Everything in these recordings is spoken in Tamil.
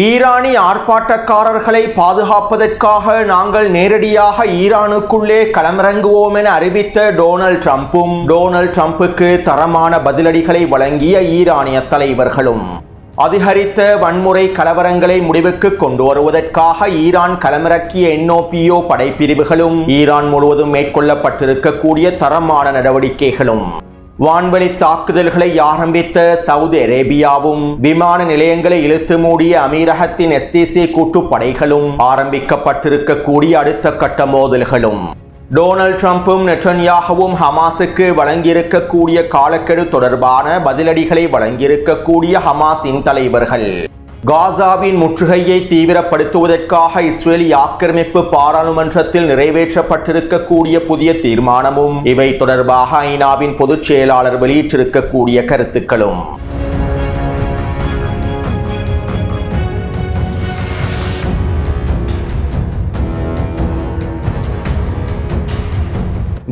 ஈரானி ஆர்ப்பாட்டக்காரர்களை பாதுகாப்பதற்காக நாங்கள் நேரடியாக ஈரானுக்குள்ளே களமிறங்குவோம் என அறிவித்த டொனால்ட் ட்ரம்புக்கு தரமான பதிலடிகளை வழங்கிய ஈரானிய தலைவர்களும் அதிகரித்த வன்முறை கலவரங்களை முடிவுக்கு கொண்டு வருவதற்காக ஈரான் களமிறக்கிய NOPO படைப்பிரிவுகளும் ஈரான் முழுவதும் மேற்கொள்ளப்பட்டிருக்கக்கூடிய தரமான நடவடிக்கைகளும் வான்வெளி தாக்குதல்களை ஆரம்பித்த சவுதி அரேபியாவும் விமான நிலையங்களை இழுத்து மூடிய அமீரகத்தின் STC கூட்டுப்படைகளும் ஆரம்பிக்கப்பட்டிருக்கக்கூடிய அடுத்த கட்ட மோதல்களும் டொனால்ட் ட்ரம்பும் நெட்டன்யாகுவும் ஹமாஸுக்கு வழங்கியிருக்கக்கூடிய காலக்கெடு தொடர்பான பதிலடிகளை வழங்கியிருக்கக்கூடிய ஹமாஸின் தலைவர்கள் காசாவின் முற்றுகையை தீவிரப்படுத்துவதற்காக இஸ்ரேலி ஆக்கிரமிப்பு பாராளுமன்றத்தில் நிறைவேற்றப்பட்டிருக்கக்கூடிய புதிய தீர்மானமும் இவை தொடர்பாக ஐநாவின் பொதுச் செயலாளர் வெளியிட்டிருக்கக்கூடிய கருத்துக்களும்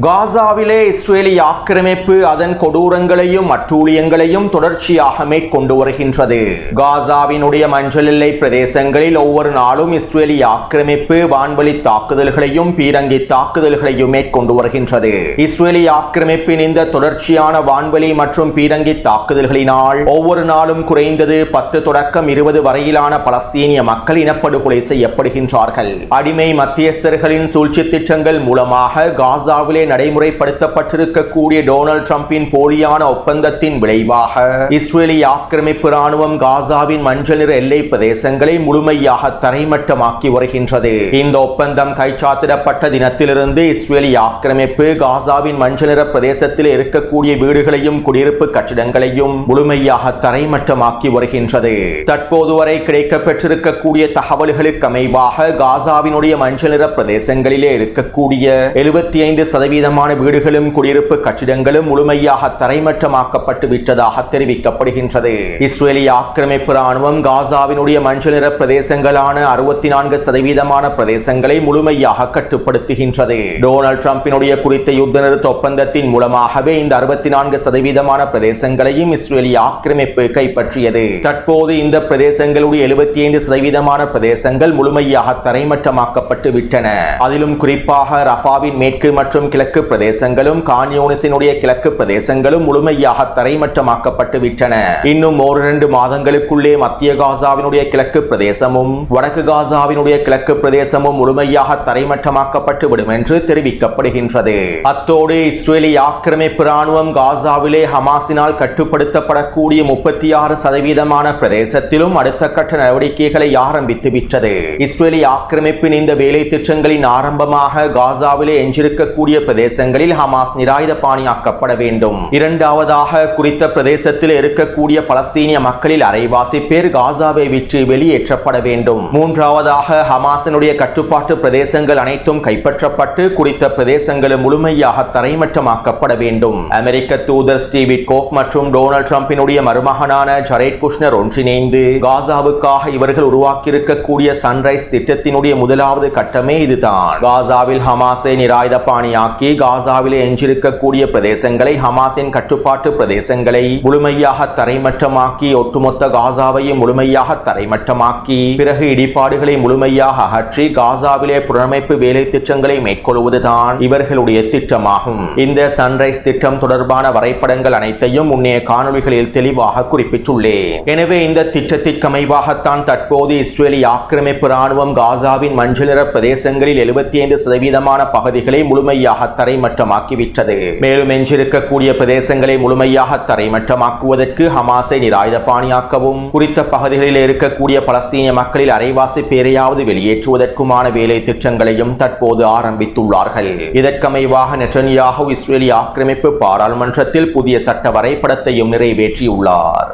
காசாவிலே இஸ்ரேலி ஆக்கிரமிப்பு அதன் கொடூரங்களையும் அட்டூழியங்களையும் தொடர்ச்சியாக மேற்கொண்டு வருகின்றது. காசாவினுடைய மஞ்சள் எல்லை பிரதேசங்களில் ஒவ்வொரு நாளும் இஸ்ரேலி ஆக்கிரமிப்பு வான்வெளி தாக்குதல்களையும் பீரங்கி தாக்குதல்களையும் மேற்கொண்டு வருகின்றது. இஸ்ரேலி ஆக்கிரமிப்பின் இந்த தொடர்ச்சியான வான்வெளி மற்றும் பீரங்கி தாக்குதல்களினால் ஒவ்வொரு நாளும் குறைந்தது 10 தொடக்கம் 20 வரையிலான பலஸ்தீனிய மக்கள் இனப்படுகொலை செய்யப்படுகின்றார்கள். அடிமை மத்தியஸ்தர்களின் சூழ்ச்சி திட்டங்கள் மூலமாக காசாவிலே நடைமுறைப்படுத்தப்பட்டிருக்கக்கூடிய டொனால்ட் ட்ரம்பின் போலியான ஒப்பந்தத்தின் விளைவாக இஸ்ரேலி ஆக்கிரமிப்பு ராணுவம் காசாவின் மஞ்சள் நிற எல்லை பிரதேசங்களை முழுமையாக தரைமட்டமாக்கி வருகின்றது. இந்த ஒப்பந்தம் கைச்சாத்திடப்பட்ட தினத்திலிருந்து இஸ்ரேலி ஆக்கிரமிப்பு காசாவின் மஞ்சள் நிற பிரதேசத்தில் இருக்கக்கூடிய வீடுகளையும் குடியிருப்பு கட்டிடங்களையும் முழுமையாக தரைமட்டமாக்கி வருகின்றது. தற்போது வரை கிடைக்கப்பெற்றிருக்கக்கூடிய தகவல்களுக்கு அமைவாக காசாவினுடைய மஞ்சள் நிற பிரதேசங்களிலே இருக்கக்கூடிய 75% வீடுகளும் குடியிருப்பு கட்டிடங்களும் முழுமையாக தரைமட்டமாக்கப்பட்டு விட்டதாக தெரிவிக்கப்படுகின்றது. இஸ்ரேலி ஆக்கிரமிப்பு ராணுவம் காசாவினுடைய மஞ்சள் நிற பிரதேசங்களான 64% பிரதேசங்களை முழுமையாக கட்டுப்படுத்துகின்றது. டொனால்ட் ட்ரம்பினுடைய குறித்த யுத்த நிறுத்த ஒப்பந்தத்தின் மூலமாகவே இந்த 64% பிரதேசங்களையும் இஸ்ரேலி ஆக்கிரமிப்பு கைப்பற்றியது. தற்போது இந்த பிரதேசங்களுடைய 75% பிரதேசங்கள் முழுமையாக தரைமட்டமாக்கப்பட்டு விட்டன. அதிலும் குறிப்பாக ரஃபாவின் மேற்கு மற்றும் கிழக்கு பிரதேசங்களும் கான்யூனிஸினுடைய கிழக்கு பிரதேசங்களும் முழுமையாக தரைமட்டமாக்கப்பட்டு விட்டன. இன்னும் 1-2 மாதங்களுக்குள்ளே மத்திய காசாவினுடைய கிழக்கு பிரதேசமும் வடக்கு காசாவினுடைய கிழக்கு பிரதேசமும் முழுமையாக தரைமட்டமாக்கப்பட்டு விடும் என்று தெரிவிக்கப்படுகின்றது. அத்தோடு இஸ்ரேலி ஆக்கிரமிப்பு ராணுவம் காசாவிலே ஹமாஸினால் கட்டுப்படுத்தப்படக்கூடிய 36% பிரதேசத்திலும் அடுத்த கட்ட நடவடிக்கைகளை ஆரம்பித்து விட்டது. இஸ்ரேலி ஆக்கிரமிப்பின் இந்த வேலை திட்டங்களின் ஆரம்பமாக காசாவிலே எஞ்சிருக்கக்கூடிய பிரதேசங்களில் ஹமாஸ் நிராயுதபாணியாக்கப்பட வேண்டும். இரண்டாவதாக குறித்த பிரதேசத்தில் இருக்கக்கூடிய பலஸ்தீனிய மக்களில் அரைவாசி பேர் காசாவை விட்டு வெளியேற்றப்பட வேண்டும். மூன்றாவதாக ஹமாஸினுடைய கட்டுப்பாட்டு பிரதேசங்கள் அனைத்தும் கைப்பற்றப்பட்டு குறித்த பிரதேசங்களும் முழுமையாக தரைமட்டமாக்கப்பட வேண்டும். அமெரிக்க தூதர் ஸ்டீவ் விட்கோஃப் மற்றும் டொனால்ட் ட்ரம்பினுடைய மருமகனான ஜரேட் குஷ்னர் ஒன்றிணைந்து காசாவுக்காக இவர்கள் உருவாக்கியிருக்கக்கூடிய சன்ரைஸ் திட்டத்தினுடைய முதலாவது கட்டமே இதுதான். காசாவில் ஹமாஸை நிராயுதபாணியாக்கி காசாவிலே எஞ்சிருக்கக்கூடிய பிரதேசங்களை ஹமாஸின் கட்டுப்பாட்டு பிரதேசங்களை முழுமையாக தரைமட்டமாக்கி ஒட்டுமொத்த காசாவையும் முழுமையாக தரைமட்டமாக்கி பிறகு இடிபாடுகளை முழுமையாக அகற்றி காசாவிலே புனரமைப்பு வேலை திட்டங்களை மேற்கொள்வதுதான் இவர்களுடைய திட்டமாகும். இந்த சன்ரைஸ் திட்டம் தொடர்பான வரைபடங்கள் அனைத்தையும் முன்னைய காணொளிகளில் தெளிவாக குறிப்பிட்டுள்ளேன். எனவே இந்த திட்டத்திற்கு அமைவாகத்தான் தற்போது இஸ்ரேலி ஆக்கிரமிப்பு ராணுவம் காசாவின் மஞ்சள் நிற பிரதேசங்களில் 75% பகுதிகளை முழுமையாக தரைமட்டமாக்கிவிட்டது. மேலும் எஞ்சிருக்கக்கூடிய பிரதேசங்களை முழுமையாக தரைமட்டமாக்குவதற்கு ஹமாஸை நிராயுதபாணியாக்கவும் குறித்த பகுதிகளில் இருக்கக்கூடிய பலஸ்தீனிய மக்களில் அரைவாசி பேரையாவது வெளியேற்றுவதற்குமான வேலை திட்டங்களையும் தற்போது ஆரம்பித்துள்ளார்கள். இதற்கமைவாக நெட்டன்யாகு இஸ்ரேலி ஆக்கிரமிப்பு பாராளுமன்றத்தில் புதிய சட்ட வரைபடத்தையும் நிறைவேற்றியுள்ளார்.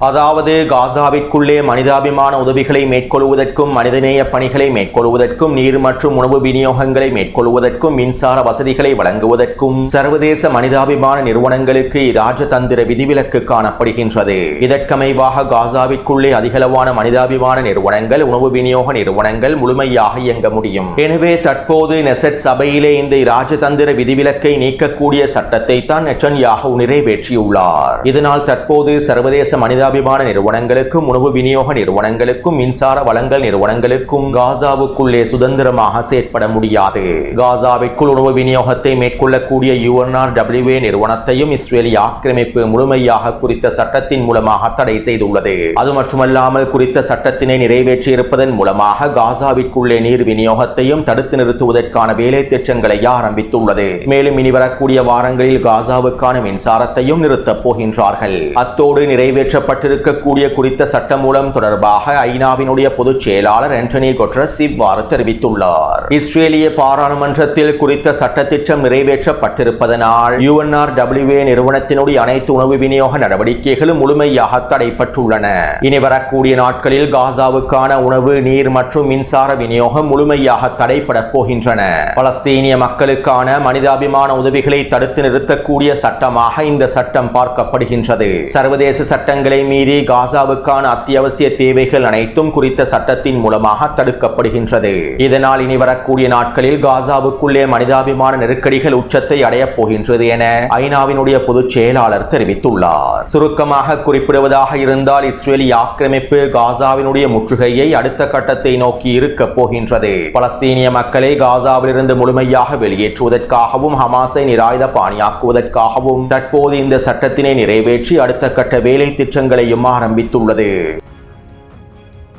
அதாவது காசாவிற்குள்ளே மனிதாபிமான உதவிகளை மேற்கொள்வதற்கும் மனிதநேய பணிகளை மேற்கொள்வதற்கும் நீர் மற்றும் உணவு விநியோகங்களை மேற்கொள்வதற்கும் மின்சார வசதிகளை வழங்குவதற்கும் சர்வதேச மனிதாபிமான நிறுவனங்களுக்கு இராஜதந்திர விதிவிலக்கு காணப்படுகின்றது. இதற்கமைவாக காசாவிற்குள்ளே அதிகளவான மனிதாபிமான நிறுவனங்கள் உணவு விநியோக நிறுவனங்கள் முழுமையாக இயங்க முடியும். எனவே தற்போது நெசட் சபையிலே இந்த இராஜதந்திர விதிவிலக்கை நீக்கக்கூடிய சட்டத்தை தான் நெட்டன்யாகு நிறைவேற்றியுள்ளார். இதனால் தற்போது சர்வதேச மனித மனிதாபிமான நிறுவனங்களுக்கும் உணவு விநியோக நிறுவனங்களுக்கும் மின்சார வழங்கல் நிறுவனங்களுக்கும் காசாவுக்குள்ளே சுதந்திரமாக செயற்பட முடியாது. காசாவிற்குள் உணவு விநியோகத்தை மேற்கொள்ளக்கூடிய UNRWA நிறுவனத்தையும் இஸ்ரேலிய ஆக்கிரமிப்பு முழுமையாக குறித்த சட்டத்தின் மூலமாக தடை செய்துள்ளது. அது மட்டுமல்லாமல் குறித்த சட்டத்தினை நிறைவேற்றி இருப்பதன் மூலமாக காசாவிற்குள்ளே நீர் விநியோகத்தையும் தடுத்து நிறுத்துவதற்கான வேலை திட்டங்களை ஆரம்பித்துள்ளது. மேலும் இனி வரக்கூடிய வாரங்களில் காசாவுக்கான மின்சாரத்தையும் நிறுத்தப் போகின்றார்கள். அத்தோடு நிறைவேற்றப்பட்டிருக்கக்கூடிய குறித்த சட்ட மூலம் தொடர்பாக ஐநாவினுடைய பொதுச் செயலாளர் ஆண்டனி குட்டரஸ் இவ்வாறு தெரிவித்துள்ளார். இஸ்ரேலிய பாராளுமன்றத்தில் குறித்த சட்டத்திட்டம் நிறைவேற்றப்பட்டிருப்பதனால் UNRWA நிறுவனத்தினுடைய அனைத்து உணவு விநியோக நடவடிக்கைகளும் முழுமையாக தடைப்பட்டுள்ளன. இனி வரக்கூடிய நாட்களில் காசாவுக்கான உணவு, நீர் மற்றும் மின்சார விநியோகம் முழுமையாக தடைப்பட போகின்றன. பலஸ்தீனிய மக்களுக்கான மனிதாபிமான உதவிகளை தடுத்து நிறுத்தக்கூடிய சட்டமாக இந்த சட்டம் பார்க்கப்படுகின்றது. சர்வதேச சட்டங்களை மீறி காசாவுக்கான அத்தியாவசிய தேவைகள் அனைத்தும் குறித்த சட்டத்தின் மூலமாக தடுக்கப்படுகின்றது. இதனால் இனி வரக்கூடிய நாட்களில் காசாவுக்குள்ளே மனிதாபிமான நெருக்கடிகள் உச்சத்தை அடையப் போகின்றது என ஐநாவினுடைய பொதுச் செயலாளர் தெரிவித்துள்ளார். சுருக்கமாக குறிப்பிடுவதாக இருந்தால் இஸ்ரேலிய ஆக்கிரமிப்பு காசாவினுடைய முற்றுகையை அடுத்த கட்டத்தை நோக்கி இருக்க போகின்றது. பலஸ்தீனிய மக்களை காசாவிலிருந்து முழுமையாக வெளியேற்றுவதற்காகவும் ஹமாஸை நிராயுத பாணியாக்குவதற்காகவும் தற்போது இந்த சட்டத்தினை நிறைவேற்றி அடுத்த கட்ட வேலை திட்டங்களையும் ஆரம்பித்துள்ளது.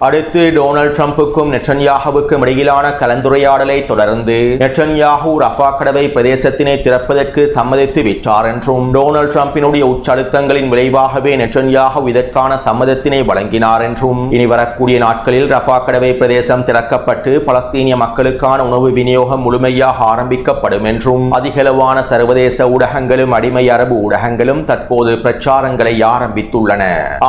அடுத்து டொனால்ட் ட்ரம்புக்கும் நெட்டன்யாஹுவுக்கும் இடையிலான கலந்துரையாடலை தொடர்ந்து நெட்டன்யாஹு ரஃபா கடவை பிரதேசத்தினை திறப்பதற்கு சம்மதித்து விட்டார் என்றும் டொனால்ட் ட்ரம்பினுடைய உச்சழுத்தங்களின் விளைவாகவே நெட்டன்யாஹு இதற்கான சம்மதத்தினை வழங்கினார் என்றும் இனி வரக்கூடிய நாட்களில் ரஃபா கடவை பிரதேசம் திறக்கப்பட்டு பலஸ்தீனிய மக்களுக்கான உணவு விநியோகம் முழுமையாக ஆரம்பிக்கப்படும் என்றும் அதிகளவான சர்வதேச ஊடகங்களும் அடிமை அரபு ஊடகங்களும் தற்போது பிரச்சாரங்களை ஆரம்பித்துள்ளன.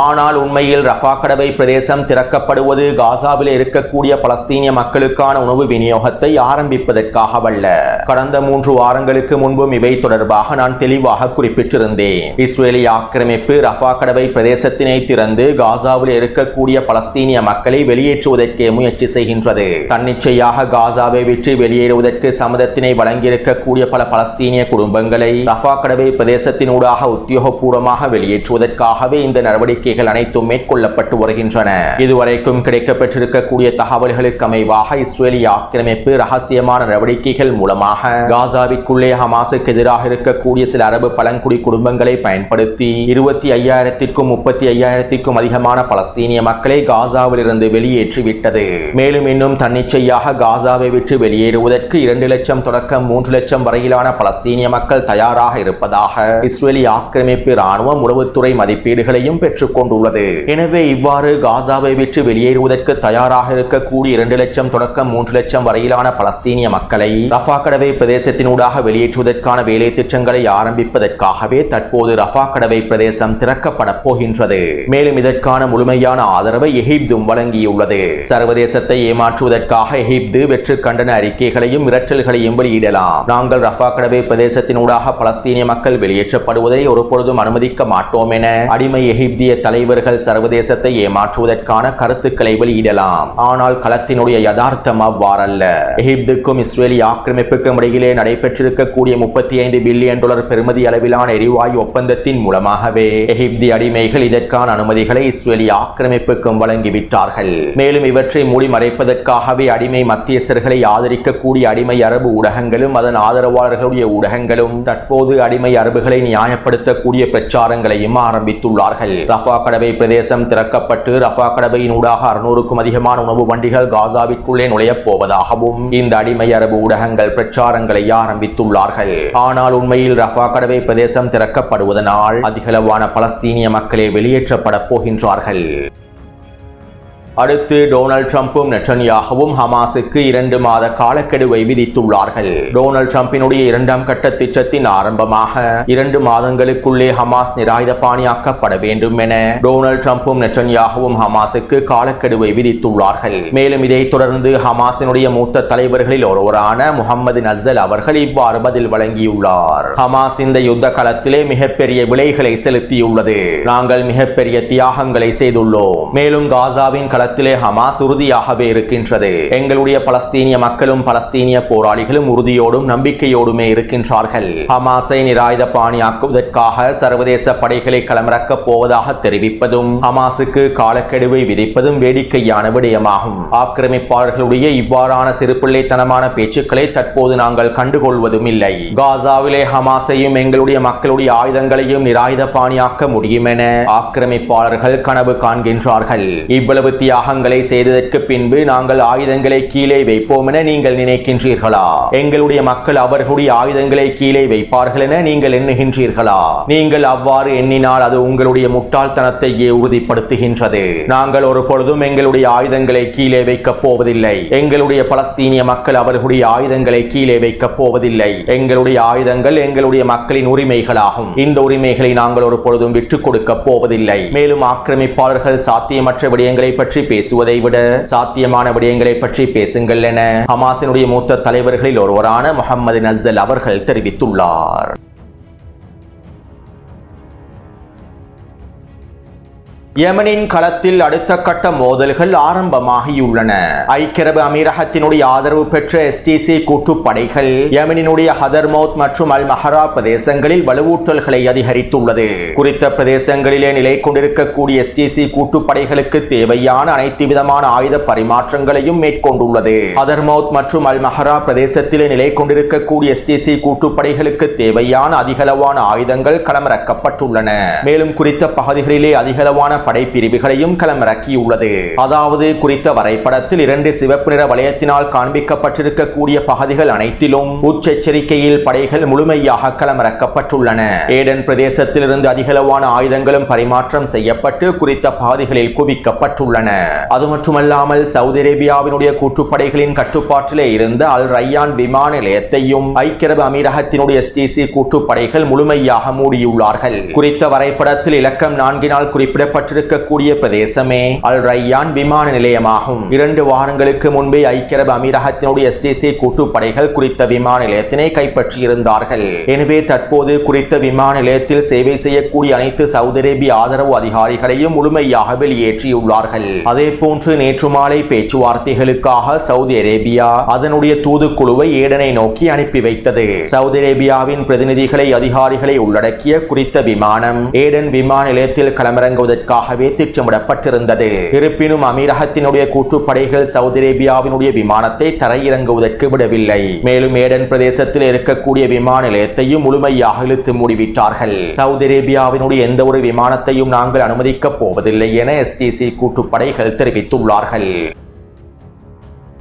ஆனால் உண்மையில் ரஃபா கடவை பிரதேசம் திறக்கப்படும் காசாவில் இருக்கக்கூடிய பலஸ்தீனிய மக்களுக்கான உணவு விநியோகத்தை ஆரம்பிப்பதற்காகவல்ல. கடந்த 3 வாரங்களுக்கு முன்பும் இவை தொடர்பாக நான் தெளிவாக குறிப்பிட்டிருந்தேன். இஸ்ரேலிய ஆக்கிரமிப்பு ரஃபா கடவை பிரதேசத்தினை திறந்து காசாவில் இருக்கக்கூடிய பலஸ்தீனிய மக்களை வெளியேற்றுவதற்கே முயற்சி செய்கின்றது. தன்னிச்சையாக காசாவை விட்டு வெளியேறுவதற்கு சம்மதத்தினை வழங்கியிருக்கக்கூடிய பல பலஸ்தீனிய குடும்பங்களை ரஃபா கடவை பிரதேசத்தினூடாக உத்தியோகபூர்வமாக வெளியேற்றுவதற்காகவே இந்த நடவடிக்கைகள் அனைத்தும் மேற்கொள்ளப்பட்டு வருகின்றன. இதுவரைக்கும் கிடைக்கப்பட்டிருக்கக்கூடிய தகவல்களுக்கு அமைவாக இஸ்ரேலிய ஆக்கிரமிப்பு ரகசியமான நடவடிக்கைகள் மூலமாக காசாவிற்குள்ளே ஹமாஸுக்கு எதிராக இருக்கக்கூடிய சில அரபு பழங்குடி குடும்பங்களை பயன்படுத்தி 25,000க்கும் 35,000க்கும் அதிகமான பலஸ்தீனிய மக்களை காசாவில் இருந்து வெளியேற்றிவிட்டது. மேலும் இன்னும் தன்னிச்சையாக காசாவை விட்டு வெளியேறுவதற்கு 2 லட்சம் தொடக்கம் 3 லட்சம் வரையிலான பலஸ்தீனிய மக்கள் தயாராக இருப்பதாக இஸ்ரேலிய ஆக்கிரமிப்பு இராணுவம் உளவுத்துறை மதிப்பீடுகளையும் பெற்றுக் கொண்டுள்ளது. எனவே இவ்வாறு காசாவை விட்டு வெளியேறுவதற்கு தயாராக இருக்கக்கூடிய 2 லட்சம் தொடக்கம் 3 லட்சம் வரையிலான பலஸ்தீனிய மக்களை ரஃபா கடவை பிரதேசத்தினூடாக வெளியேற்றுவதற்கான வேலை திட்டங்களை ஆரம்பிப்பதற்காகவே தற்போது ரஃபா கடவை பிரதேசம் திறக்கப்பட போகின்றது. மேலும் இதற்கான முழுமையான ஆதரவை எகிப்தும் வழங்கியுள்ளது. சர்வதேசத்தை ஏமாற்றுவதற்காக எகிப்து வெற்று கண்டன அறிக்கைகளையும் மிரட்டல்களையும் வெளியிடலாம். நாங்கள் ரஃபா கடவை பிரதேசத்தினூடாக பலஸ்தீனிய மக்கள் வெளியேற்றப்படுவதை ஒருபொழுதும் அனுமதிக்க மாட்டோம் என அடிமை எகிப்திய தலைவர்கள் சர்வதேசத்தை ஏமாற்றுவதற்கான கருத்துக்களை வெளியிடலாம். ஆனால் களத்தினுடைய யதார்த்தம் அவ்வாறல்ல. எகிப்துக்கும் இஸ்ரேலிய ஆக்கிரமிப்புக்கும் இடையிலே நடைபெற்றிருக்கக்கூடிய $35 பில்லியன் பெறுமதி அளவிலான எரிவாயு ஒப்பந்தத்தின் மூலமாகவே எகிப்தி அடிமைகள் இதற்கான அனுமதிகளை இஸ்ரேலிய ஆக்கிரமிப்புக்கும் வழங்கிவிட்டார்கள். மேலும் இவற்றை மூடி மறைப்பதற்காகவே அடிமை மத்தியஸ்தர்களை ஆதரிக்கக்கூடிய அடிமை அரபு ஊடகங்களும் அதன் ஆதரவாளர்களுடைய ஊடகங்களும் தற்போது அடிமை அரபுகளை நியாயப்படுத்தக்கூடிய பிரச்சாரங்களையும் ஆரம்பித்துள்ளார்கள். ரஃபா கடவை பிரதேசம் திறக்கப்பட்டு ரஃபா கடவையின் ஊடாக 600க்கும் அதிகமான உணவு வண்டிகள் காசாவிற்குள்ளே நுழையப் போவதாகவும் இந்த அடிமை அரபு ஊடகங்கள் பிரச்சாரங்களை ஆரம்பித்துள்ளார்கள். ஆனால் உண்மையில் ரஃபா கடவை பிரதேசம் திறக்கப்படுவதனால் அதிகளவான பலஸ்தீனிய மக்களே வெளியேற்றப்பட போகின்றார்கள். அடுத்து டொனால்ட் ட்ரம்பும் நெட்டன்யாஹுவும் ஹமாஸுக்கு 2 மாத காலக்கெடுவை விதித்துள்ளார்கள். டொனால்ட் ட்ரம்பினுடைய 2ஆம் கட்ட திட்டத்தின் ஆரம்பமாக 2 மாதங்களுக்குள்ளே ஹமாஸ் நிராயுத பாணியாக்கப்பட வேண்டும் என டொனால்ட் ட்ரம்பும் நெட்டன்யாஹுவும் ஹமாஸுக்கு காலக்கெடுவை விதித்துள்ளார்கள். மேலும் இதைத் தொடர்ந்து ஹமாஸினுடைய மூத்த தலைவர்களில் ஒருவரான முகமது நஸ்ஸல் அவர்கள் இவ்வாறு பதில் வழங்கியுள்ளார். ஹமாஸ் இந்த யுத்த களத்திலே மிகப்பெரிய விலைகளை செலுத்தியுள்ளது. நாங்கள் மிகப்பெரிய தியாகங்களை செய்துள்ளோம். மேலும் காசாவின் களத்திலே ஹமாஸ் உறுதியாகவே இருக்கின்றது. எங்களுடைய பலஸ்தீனிய மக்களும் பலஸ்தீனிய போராளிகளும் உறுதியோடும் நம்பிக்கையோடுமே இருக்கின்றார்கள். ஹமாஸை நிராயுத பாணியாக்குவதற்காக சர்வதேச படைகளை களமிறக்கப் போவதாக தெரிவிப்பதும் ஹமாஸுக்கு காலக்கெடுவை விதிப்பதும் வேடிக்கையான விடயமாகும். ஆக்கிரமிப்பாளர்களுடைய இவ்வாறான சிறுபிள்ளைத்தனமான பேச்சுக்களை தற்போது நாங்கள் கண்டுகொள்வதும் இல்லை. காசாவிலே ஹமாஸையும் எங்களுடைய மக்களுடைய ஆயுதங்களையும் நிராயுத பாணியாக்க முடியும் என ஆக்கிரமிப்பாளர்கள் கனவு காண்கின்றார்கள். இவ்வளவு தியாகங்களை செய்ததற்கு பின்பு நாங்கள் ஆயுதங்களை கீழே வைப்போம் என நீங்கள் நினைக்கின்றீர்களா? எங்களுடைய மக்கள் அவர்களுடைய ஆயுதங்களை கீழே வைப்பார்கள் என நீங்கள் எண்ணுகின்றீர்களா? நீங்கள் அவ்வாறு எண்ணினால் அது உங்களுடைய முட்டாள்தனத்தையே உறுதிப்படுத்துகின்றது. நாங்கள் ஒரு பொழுதும் எங்களுடைய ஆயுதங்களை கீழே வைக்கப் போவதில்லை. எங்களுடைய பலஸ்தீனிய மக்கள் அவர்களுடைய ஆயுதங்களை கீழே வைக்கப் போவதில்லை. எங்களுடைய ஆயுதங்கள் எங்களுடைய மக்களின் உரிமைகளாகும். இந்த உரிமைகளை நாங்கள் ஒரு பொழுதும் விட்டுக் கொடுக்க போவதில்லை. மேலும் ஆக்கிரமிப்பாளர்கள் சாத்தியமற்ற விடயங்களை பற்றி பேசுவதை விட சாத்தியமான விடயங்களை பற்றி பேசுங்கள் என ஹமாஸினுடைய மூத்த தலைவர்களில் ஒருவரான முஹம்மது நஸ்ஸல் அவர்கள் தெரிவித்துள்ளார். யமனின் களத்தில் அடுத்த கட்ட மோதல்கள் ஆரம்பமாகியுள்ளன. ஐக்கிய அரபு அமீரகத்தினுடைய ஆதரவு பெற்ற எஸ்டிசி கூட்டுப்படைகள் யமனினுடைய ஹதர்மௌத் மற்றும் அல் மஹரா பிரதேசங்களில் வலுவூட்டல்களை அதிகரித்துள்ளது. குறித்த பிரதேசங்களிலே நிலை கொண்டிருக்கக்கூடிய எஸ்டிசி கூட்டுப்படைகளுக்கு தேவையான அனைத்து விதமான ஆயுத பரிமாற்றங்களையும் மேற்கொண்டுள்ளது. ஹதர்மௌத் மற்றும் அல் மஹரா பிரதேசத்திலே நிலை கொண்டிருக்கக்கூடிய எஸ்டிசி கூட்டுப்படைகளுக்கு தேவையான அதிகளவான ஆயுதங்கள் களமிறக்கப்பட்டுள்ளன. மேலும் குறித்த பகுதிகளிலே அதிகளவான படைப்பிரிவுகளையும் களமிறக்கியுள்ளது. அதாவது குறித்த வரைபடத்தில் 2 சிவப்பு நிற வளையத்தினால் காண்பிக்கப்பட்டிருக்கக்கூடிய பகுதிகள் அனைத்திலும் உச்செச்சரிக்கையில் படைகள் முழுமையாக களமிறக்கப்பட்டுள்ளன. ஏடன் பிரதேசத்திலிருந்து அதிகளவான ஆயுதங்களும் பரிமாற்றம் செய்யப்பட்டு குறித்த பகுதிகளில் குவிக்கப்பட்டுள்ளன. அது மட்டுமல்லாமல் சவுதி அரேபியாவினுடைய கூட்டுப்படைகளின் கட்டுப்பாட்டிலே இருந்த அல் ரய்யான் விமான நிலையத்தையும் ஐக்கிய அரபு அமீரகத்தினுடைய எஸ்டிசி கூட்டுப்படைகள் முழுமையாக மூடியுள்ளார்கள். குறித்த வரைபடத்தில் இலக்கம் 4 குறிப்பிடப்பட்டிருக்கக்கூடிய பிரதேசமே அல் ரய்யான் விமான நிலையமாகும். 2 வாரங்களுக்கு முன்பே ஐக்கிய அரபு அமீரகத்தினுடைய எஸ்டிசி கூட்டுப்படைகள் குறித்த விமான நிலையத்தினை கைப்பற்றியிருந்தார்கள். எனவே தற்போது குறித்த விமான நிலையத்தில் சேவை செய்யக்கூடிய அனைத்து சவுதி அரேபிய ஆதரவு அதிகாரிகளையும் முழுமையாக வெளியேற்றியுள்ளார்கள். அதே போன்று நேற்று மாலை பேச்சுவார்த்தைகளுக்காக சவுதி அரேபியா அதனுடைய தூதுக்குழுவை ஏடனை நோக்கி அனுப்பி வைத்தது. சவுதி அரேபியாவின் பிரதிநிதிகளை அதிகாரிகளை உள்ளடக்கிய குறித்த விமானம் ஏடன் விமான நிலையத்தில் களமிறங்குவதற்காகவே திட்டமிடப்பட்டிருந்தது. இருப்பினும் அமீரகத்தினுடைய கூட்டுப்படைகள் சவுதி அரேபியாவினுடைய விமானத்தை தரையிறங்குவதற்கு விடவில்லை. மேலும் ஏடன் பிரதேசத்தில் இருக்கக்கூடிய விமான நிலையத்தையும் முழுமையாக இழுத்து மூடிவிட்டார்கள். சவுதி அரேபியாவினுடைய எந்த ஒரு விமானத்தையும் நாங்கள் அனுமதிக்கப் போவதில்லை என எஸ்டிசி கூட்டுப்படைகள் தெரிவித்துள்ளார்கள்.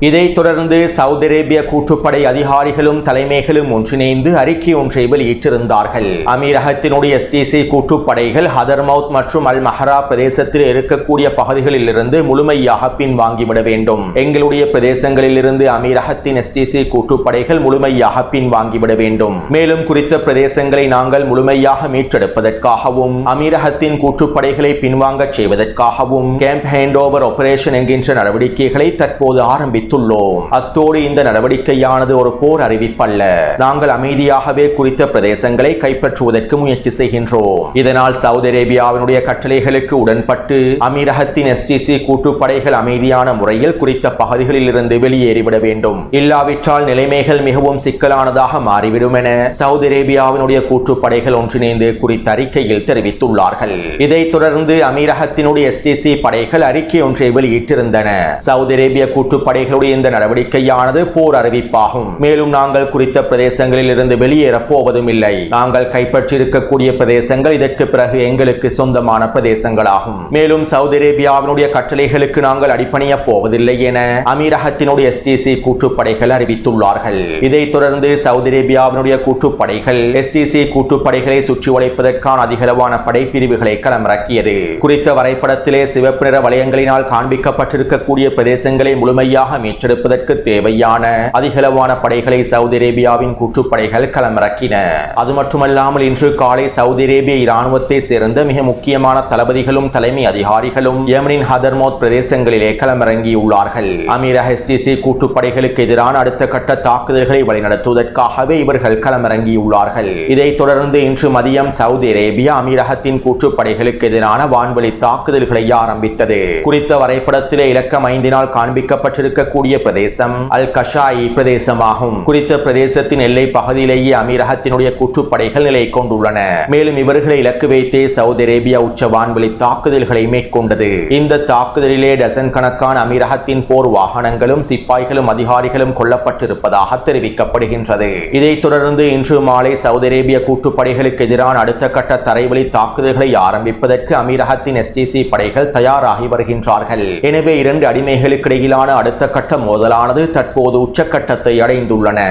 இதைத் தொடர்ந்து சவுதி அரேபிய கூட்டுப்படை அதிகாரிகளும் தலைமைகளும் ஒன்றிணைந்து அறிக்கை ஒன்றை வெளியிட்டிருந்தார்கள். அமீரகத்தினுடைய எஸ்டிசி கூட்டுப்படைகள் ஹதர்மௌத் மற்றும் அல் மஹரா பிரதேசத்தில் இருக்கக்கூடிய பகுதிகளில் இருந்து முழுமையாக பின்வாங்கிவிட வேண்டும். எங்களுடைய பிரதேசங்களில் இருந்து அமீரகத்தின் எஸ்டிசி கூட்டுப்படைகள் முழுமையாக பின்வாங்கிவிட வேண்டும். மேலும் குறித்த பிரதேசங்களை நாங்கள் முழுமையாக மீட்டெடுப்பதற்காகவும் அமீரகத்தின் கூட்டுப்படைகளை பின்வாங்க செய்வதற்காகவும் கேம்ப் ஹேண்ட் ஓவர் ஆபரேஷன் என்கின்ற நடவடிக்கைகளை தற்போது ஆரம்பித்து அத்தோடு இந்த நடவடிக்கையானது ஒரு போர் அறிவிப்பல்ல. நாங்கள் அமைதியாகவே குறித்த பிரதேசங்களை கைப்பற்றுவதற்கு முயற்சி செய்கின்றோம். இதனால் சவுதி அரேபியாவினுடைய கட்டளைகளுக்கு உடன்பட்டு அமீரகத்தின் எஸ்டிசி கூட்டுப்படைகள் அமைதியான முறையில் குறித்த பகுதிகளில் இருந்து வெளியேறிவிட வேண்டும். இல்லாவிட்டால் நிலைமைகள் மிகவும் சிக்கலானதாக மாறிவிடும் என சவுதி அரேபியாவினுடைய கூட்டுப்படைகள் ஒன்றிணைந்து குறித்த அறிக்கையில் தெரிவித்துள்ளார்கள். இதைத் தொடர்ந்து அமீரகத்தினுடைய எஸ்டிசி படைகள் அறிக்கை ஒன்றை வெளியிட்டிருந்தன. சவுதி அரேபிய கூட்டுப்படைகள் இந்த நடவடிக்கையானது போர் அறிவிப்பாகும். மேலும் நாங்கள் குறித்த பிரதேசங்களில் இருந்து வெளியேறப் போவதும் இல்லை. நாங்கள் கைப்பற்றியிருக்கக்கூடிய பிரதேசங்கள் இதற்கு பிறகு எங்களுக்கு சொந்தமான பிரதேசங்களாகும். மேலும் சவுதி அரேபியாவினுடைய கட்டளைகளுக்கு நாங்கள் அடிபணிய போவதில்லை என அமீரகத்தினுடைய எஸ்டிசி கூட்டுப்படைகள் அறிவித்துள்ளார்கள். இதைத் தொடர்ந்து சவுதி அரேபியாவினுடைய கூட்டுப்படைகள் எஸ்டிசி கூட்டுப்படைகளை சுற்றி வளைப்பதற்கான அதிகளவான படைப்பிரிவுகளை களமிறக்கியது. குறித்த வரைபடத்திலே சிவப்பு நிற வளையங்களினால் காண்பிக்கப்பட்டிருக்கக்கூடிய பிரதேசங்களை முழுமையாக மீட்டெடுப்பதற்கு தேவையான அதிகளவான படைகளை சவுதி அரேபியாவின் கூட்டுப்படைகள் களமிறக்கின. அது மட்டுமல்லாமல் இன்று காலை சவுதி அரேபிய இராணுவத்தை சேர்ந்த மிக முக்கியமான தளபதிகளும் தலைமை அதிகாரிகளும் யமனின் ஹதர்மோத் பிரதேசங்களிலே களமிறங்கியுள்ளார்கள். அமீரக STC கூட்டுப்படைகளுக்கு எதிரான அடுத்த கட்ட தாக்குதல்களை வழிநடத்துவதற்காகவே இவர்கள் களமிறங்கியுள்ளார்கள். இதைத் தொடர்ந்து இன்று மதியம் சவுதி அரேபியா அமீரகத்தின் கூட்டுப்படைகளுக்கு எதிரான வான்வழி தாக்குதல்களை ஆரம்பித்தது. குறித்த வரைபடத்திலே இலக்கம் 5 காண்பிக்கப்பட்டிருக்கக்கூடிய பிரதேசம் அல் கஷாயி பிரதேசமாகும். குறித்த பிரதேசத்தின் எல்லை பகுதியிலேயே அமீரகத்தினுடைய கூட்டுப்படைகள் நிலை கொண்டுள்ளன. மேலும் இவர்களை இலக்கு வைத்தே சவுதி அரேபியா உச்ச வான்வழி தாக்குதல்களை மேற்கொண்டது. இந்த தாக்குதலிலே டசன் கணக்கான அமீரகத்தின் போர் வாகனங்களும் சிப்பாய்களும் அதிகாரிகளும் கொல்லப்பட்டிருப்பதாக தெரிவிக்கப்படுகின்றது. இதைத் தொடர்ந்து இன்று மாலை சவுதி அரேபிய கூட்டுப்படைகளுக்கு எதிரான அடுத்த கட்ட தரைவழி தாக்குதல்களை ஆரம்பிப்பதற்கு அமீரகத்தின் STC படைகள் தயாராகி வருகின்றார்கள். எனவே இரண்டு அடிமைகளுக்கு இடையிலான அடுத்த கட்ட மோதலானது தற்போது உச்சக்கட்டத்தை அடைந்துள்ளன.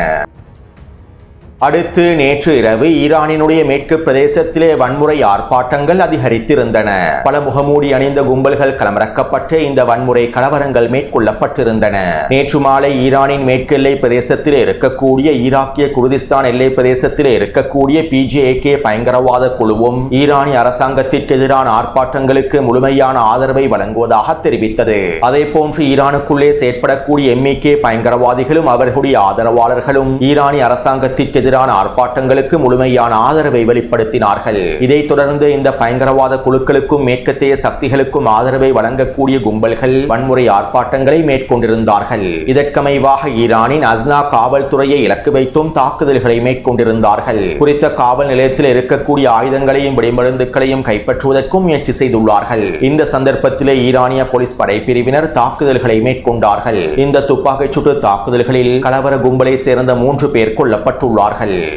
அடுத்து நேற்று இரவு ஈரானினுடைய மேற்கு பிரதேசத்திலே வன்முறை ஆர்ப்பாட்டங்கள் அதிகரித்திருந்தன. பல முகமூடி அணிந்த கும்பல்கள் களமிறக்கப்பட்டு இந்த வன்முறை கலவரங்கள் மேற்கொள்ளப்பட்டிருந்தன. நேற்று மாலை ஈரானின் மேற்கு எல்லை பிரதேசத்திலே இருக்கக்கூடிய ஈராக்கிய குர்திஸ்தான் எல்லை பிரதேசத்திலே இருக்கக்கூடிய PJAK பயங்கரவாத குழுவும் ஈரானிய அரசாங்கத்திற்கு எதிரான ஆர்ப்பாட்டங்களுக்கு முழுமையான ஆதரவை வழங்குவதாக தெரிவித்தது. அதே போன்று ஈரானுக்குள்ளே செயற்படக்கூடிய MEK பயங்கரவாதிகளும் அவர்களுடைய ஆதரவாளர்களும் ஈரானிய அரசாங்கத்திற்கு எதிரான ஆர்ப்பாட்டங்களுக்கு முழுமையான ஆதரவை வெளிப்படுத்தினார்கள். இதைத் தொடர்ந்து இந்த பயங்கரவாத குழுக்களுக்கும் மேற்கத்திய சக்திகளுக்கும் ஆதரவை வழங்கக்கூடிய கும்பல்கள் வன்முறை ஆர்ப்பாட்டங்களை மேற்கொண்டிருந்தார்கள். இதற்கமைவாக ஈரானின் அஸ்னா காவல்துறையை இலக்கு வைத்தும் தாக்குதல்களை மேற்கொண்டிருந்தார்கள். குறித்த காவல் நிலையத்தில் இருக்கக்கூடிய ஆயுதங்களையும் வெடிமருந்துகளையும் கைப்பற்றுவதற்கும் முயற்சி செய்துள்ளார்கள். இந்த சந்தர்ப்பத்திலே ஈரானிய போலீஸ் படைப்பிரிவினர் தாக்குதல்களை மேற்கொண்டார்கள். இந்த துப்பாக்கிச் சூட்டு தாக்குதல்களில் கலவர கும்பலை சேர்ந்த 3 பேர் கொல்லப்பட்டுள்ளார்கள்.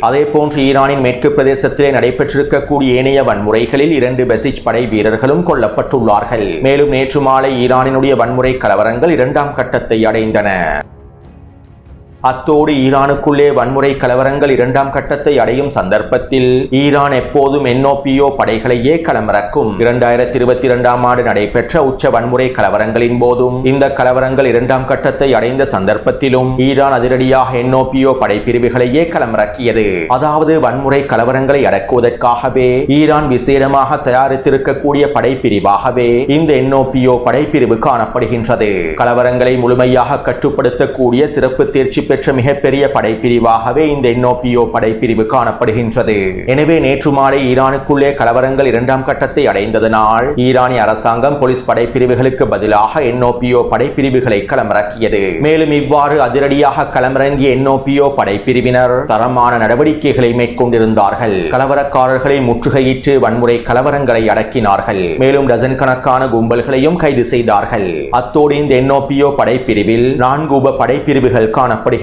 அதே போன்று ஈரானின் மேற்கு பிரதேசத்திலே நடைபெற்றிருக்கக்கூடிய ஏனைய வன்முறைகளில் 2 பெசிஜ் படை வீரர்களும் கொல்லப்பட்டுள்ளார்கள். மேலும் நேற்று மாலை ஈரானினுடைய வன்முறை கலவரங்கள் 2ஆம் கட்டத்தை அடைந்தன. அத்தோடு ஈரானுக்குள்ளே வன்முறை கலவரங்கள் 2ஆம் கட்டத்தை அடையும் சந்தர்ப்பத்தில் ஈரான் எப்போதும் NOPO படைகளையே களமிறக்கும். 2022ஆம் ஆண்டு நடைபெற்ற உச்ச வன்முறை கலவரங்களின் போதும் இந்த கலவரங்கள் 2ஆம் கட்டத்தை அடைந்த சந்தர்ப்பத்திலும் ஈரான் அதிரடியாக NOPO படைப்பிரிவுகளையே களமிறக்கியது. அதாவது வன்முறை கலவரங்களை அடக்குவதற்காகவே ஈரான் விசேடமாக தயாரித்திருக்கக்கூடிய படைப்பிரிவாகவே இந்த NOPO படைப்பிரிவு காணப்படுகின்றது. கலவரங்களை முழுமையாக கட்டுப்படுத்தக்கூடிய சிறப்பு தேர்ச்சி பெற்ற மிகப்பெரிய படைப்பிரிவாகவே இந்த NOPO படைப்பிரிவு காணப்படுகின்றது. எனவே நேற்று மாலை ஈரானுக்குள்ளே கலவரங்கள் 2ஆம் கட்டத்தை அடைந்ததனால் ஈரானிய அரசாங்கம் போலீஸ் படைப்பிரிவுகளுக்கு பதிலாக NOPO படைப்பிரிவுகளை களமிறக்கியது. மேலும் இவ்வாறு அதிரடியாக களமிறங்கிய NOPO படைப்பிரிவினர் தரமான நடவடிக்கைகளை மேற்கொண்டிருந்தார்கள். கலவரக்காரர்களை முற்றுகையிட்டு வன்முறை கலவரங்களை அடக்கினார்கள். மேலும் டசன் கணக்கான கும்பல்களையும் கைது செய்தார்கள். அத்தோடு இந்த NOPO படைப்பிரிவில் 4 உப படைப்பிரிவுகள் காணப்படுகின்றன.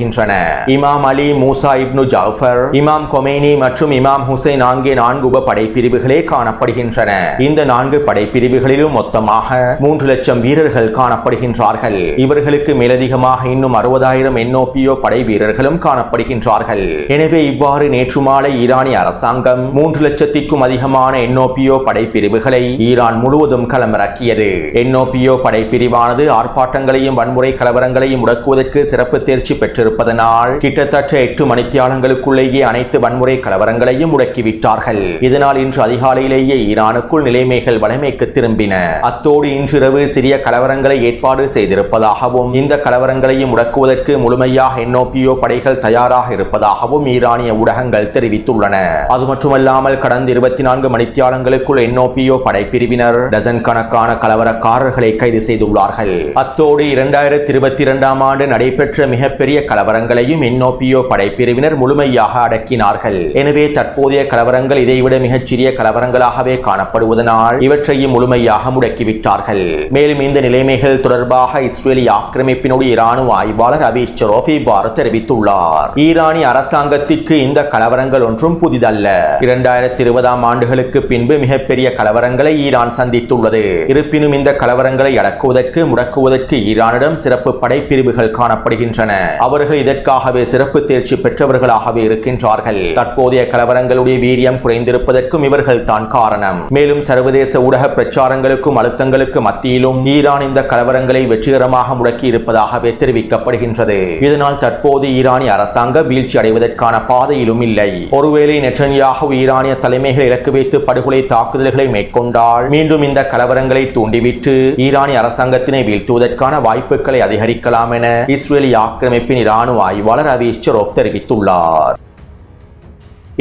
இமாம் அலி, மூசா இப்னு ஜாஃபர், இமாம் கொமேனி மற்றும் இமாம் ஹுசைன் ஆகிய 4 உப படைப்பிரிவுகளே காணப்படுகின்றன. இந்த 4 படைப்பிரிவுகளிலும் மொத்தமாக 3 லட்சம் வீரர்கள் காணப்படுகின்றார்கள். இவர்களுக்கு மேலதிகமாக இன்னும் 60,000 NOPO படை வீரர்களும் காணப்படுகின்றார்கள். எனவே இவ்வாறு நேற்று மாலை ஈரானிய அரசாங்கம் 3 லட்சத்திற்கும் அதிகமான NOPO படைப்பிரிவுகளை ஈரான் முழுவதும் களமிறக்கியது. NOPO படைப்பிரிவானது ஆர்ப்பாட்டங்களையும் வன்முறை கலவரங்களையும் முடக்குவதற்கு சிறப்பு தேர்ச்சி பெற்றிருப்பதனால் கிட்டத்தட்ட 8 மணித்தியாலங்களுக்குள்ளேயே அனைத்து வன்முறை கலவரங்களையும் முடக்கிவிட்டார்கள். இதனால் இன்று அதிகாலையிலேயே ஈரானுக்குள் நிலைமைகள் வளமைக்கு திரும்பின. அத்தோடு இன்றிரவு சிறிய கலவரங்களை ஏற்பாடு செய்திருப்பதாகவும் இந்த கலவரங்களையும் முடக்குவதற்கு முழுமையாக NOPO படைகள் தயாராக இருப்பதாகவும் ஈரானிய ஊடகங்கள் தெரிவித்துள்ளன. அது மட்டுமல்லாமல் கடந்த 24 மணித்தியாலங்களுக்குள் NOPO படைப்பிரிவினர் டசன் கணக்கான கலவரக்காரர்களை கைது செய்துள்ளார்கள். அத்தோடு 2022ஆம் ஆண்டு நடைபெற்ற மிகப்பெரிய கலவரங்களையும் NOPO படைப்பிரிவினர் முழுமையாக அடக்கினார்கள். எனவே தற்போதைய கலவரங்கள் இதைவிட மிகச்சிறிய கலவரங்களாகவே காணப்படுவதனால் இவற்றையும் முழுமையாக முடக்கிவிட்டார்கள். மேலும் இந்த நிலைமைகள் தொடர்பாக இஸ்ரேலிய ஆக்கிரமிப்பினுடைய இராணுவ ஆய்வாளர் அவீஸ் செரோஃப் இவ்வாறு தெரிவித்துள்ளார். ஈரானிய அரசாங்கத்திற்கு இந்த கலவரங்கள் ஒன்றும் புதிதல்ல. 2020ஆம் ஆண்டுகளுக்கு பின்பு மிகப்பெரிய கலவரங்களை ஈரான் சந்தித்துள்ளது. இருப்பினும் இந்த கலவரங்களை அடக்குவதற்கு முடக்குவதற்கு ஈரானிடம் சிறப்பு படைப்பிரிவுகள் காணப்படுகின்றன. அவர்கள் அவர்கள் இதற்காகவே சிறப்பு தேர்ச்சி பெற்றவர்களாகவே இருக்கின்றார்கள். தற்போதைய கலவரங்களுடைய வீரியம் குறைந்திருப்பதற்கும் இவர்கள் தான் காரணம். மேலும் சர்வதேச ஊடக பிரச்சாரங்களுக்கும் அழுத்தங்களுக்கு மத்தியிலும் ஈரான் இந்த கலவரங்களை வெற்றிகரமாக முடக்கி இருப்பதாகவே தெரிவிக்கப்படுகின்றது. இதனால் தற்போது ஈரானிய அரசாங்கம் வீழ்ச்சி அடைவதற்கான பாதையிலும் இல்லை. ஒருவேளை நெட்டன்யாஹு ஈரானிய தலைமைகளை இலக்கு வைத்து படுகொலை தாக்குதல்களை மேற்கொண்டால் மீண்டும் இந்த கலவரங்களை தூண்டிவிட்டு ஈரானிய அரசாங்கத்தினை வீழ்த்துவதற்கான வாய்ப்புகளை அதிகரிக்கலாம் என இஸ்ரேலிய ஆக்கிரமிப்பின் இராணுவ ஆய்வாளர் அவீஸ் செரோவ் தெரிவித்துள்ளார்.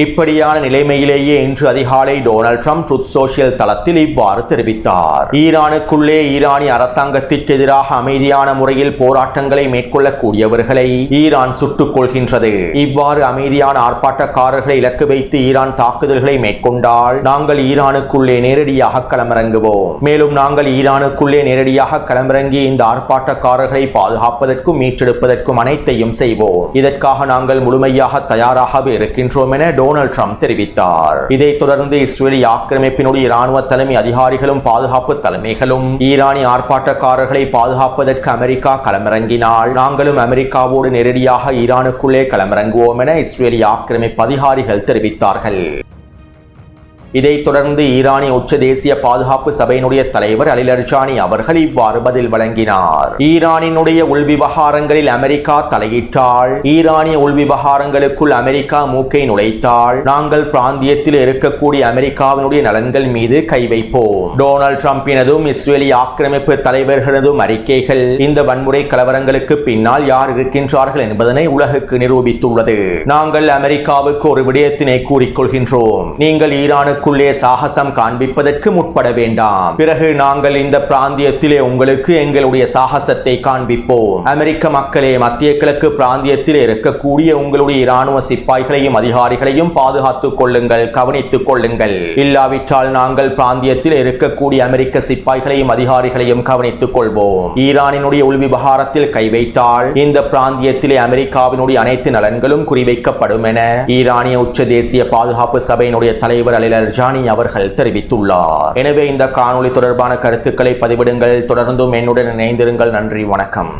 இப்படியான நிலைமையிலேயே இன்று அதிகாலை டொனால்ட் ட்ரம்ப் ட்ரூத் சோஷியல் தளத்தில் இவ்வாறு தெரிவித்தார். ஈரானுக்குள்ளே ஈரானிய அரசாங்கத்திற்கு எதிராக அமைதியான முறையில் போராட்டங்களை மேற்கொள்ளக்கூடியவர்களை ஈரான் சுட்டுக் கொள்கின்றது. இவ்வாறு அமைதியான ஆர்ப்பாட்டக்காரர்களை இலக்கு வைத்து ஈரான் தாக்குதல்களை மேற்கொண்டால் நாங்கள் ஈரானுக்குள்ளே நேரடியாக களமிறங்குவோம். மேலும் நாங்கள் ஈரானுக்குள்ளே நேரடியாக களமிறங்கி இந்த ஆர்ப்பாட்டக்காரர்களை பாதுகாப்பதற்கும் மீட்டெடுப்பதற்கும் அனைத்தையும் செய்வோம். இதற்காக நாங்கள் முழுமையாக தயாராகவே இருக்கின்றோம் என டொனால்ட் ட்ரம்ப் தெரிவித்தார். இதைத் தொடர்ந்து இஸ்ரேலிய ஆக்கிரமிப்பினுடைய இராணுவ தலைமை அதிகாரிகளும் பாதுகாப்பு தலைமைகளும் ஈரானிய ஆர்ப்பாட்டக்காரர்களை பாதுகாப்பதற்கு அமெரிக்கா களமிறங்கினால் நாங்களும் அமெரிக்காவோடு நேரடியாக ஈரானுக்குள்ளே களமிறங்குவோம் என இஸ்ரேலிய ஆக்கிரமிப்பு அதிகாரிகள் தெரிவித்தார்கள். இதைத் தொடர்ந்து ஈரானிய உச்ச தேசிய பாதுகாப்பு சபையினுடைய தலைவர் அலி லர்ஜானி அவர்கள் இவ்வாறு பதில் வழங்கினார். ஈரானினுடைய உள்விவகாரங்களில் அமெரிக்கா தலையிட்டால், ஈரானிய உள்விவகாரங்களுக்குள் அமெரிக்கா மூக்கை நுழைத்தால் நாங்கள் பிராந்தியத்தில் இருக்கக்கூடிய அமெரிக்காவினுடைய நலன்கள் மீது கை வைப்போம். டொனால்ட் ட்ரம்பினதும் இஸ்ரேலிய ஆக்கிரமிப்பு தலைவர்களதும் அறிக்கைகள் இந்த வன்முறை கலவரங்களுக்கு பின்னால் யார் இருக்கின்றார்கள் என்பதனை உலகுக்கு நிரூபித்துள்ளது. நாங்கள் அமெரிக்காவுக்கு ஒரு விடயத்தினை கூறிக்கொள்கின்றோம். நீங்கள் ஈரானுக்கு சாகசம் காண்பிப்பதற்கு முற்பட வேண்டாம். பிறகு நாங்கள் இந்த பிராந்தியத்திலே உங்களுக்கு எங்களுடைய சாகசத்தை காண்பிப்போம். அமெரிக்க மக்களே, மத்திய கிழக்கு பிராந்தியத்தில் இருக்கக்கூடிய உங்களுடைய இராணுவ சிப்பாய்களையும் அதிகாரிகளையும் பாதுகாத்துக் கொள்ளுங்கள், கவனித்துக் கொள்ளுங்கள். இல்லாவிட்டால் நாங்கள் பிராந்தியத்தில் இருக்கக்கூடிய அமெரிக்க சிப்பாய்களையும் அதிகாரிகளையும் கவனித்துக் கொள்வோம். ஈரானினுடைய உள்விவகாரத்தில் கை வைத்தால் இந்த பிராந்தியத்திலே அமெரிக்காவினுடைய அனைத்து நலன்களும் குறிவைக்கப்படும் என ஈரானிய உச்ச தேசிய பாதுகாப்பு சபையினுடைய தலைவர் அலி லர்ஜானி அவர்கள் தெரிவித்துள்ளார். எனவே இந்த காணொளி தொடர்பான கருத்துக்களை பதிவிடுங்கள். தொடர்ந்தும் என்னுடன் இணைந்திருங்கள். நன்றி, வணக்கம்.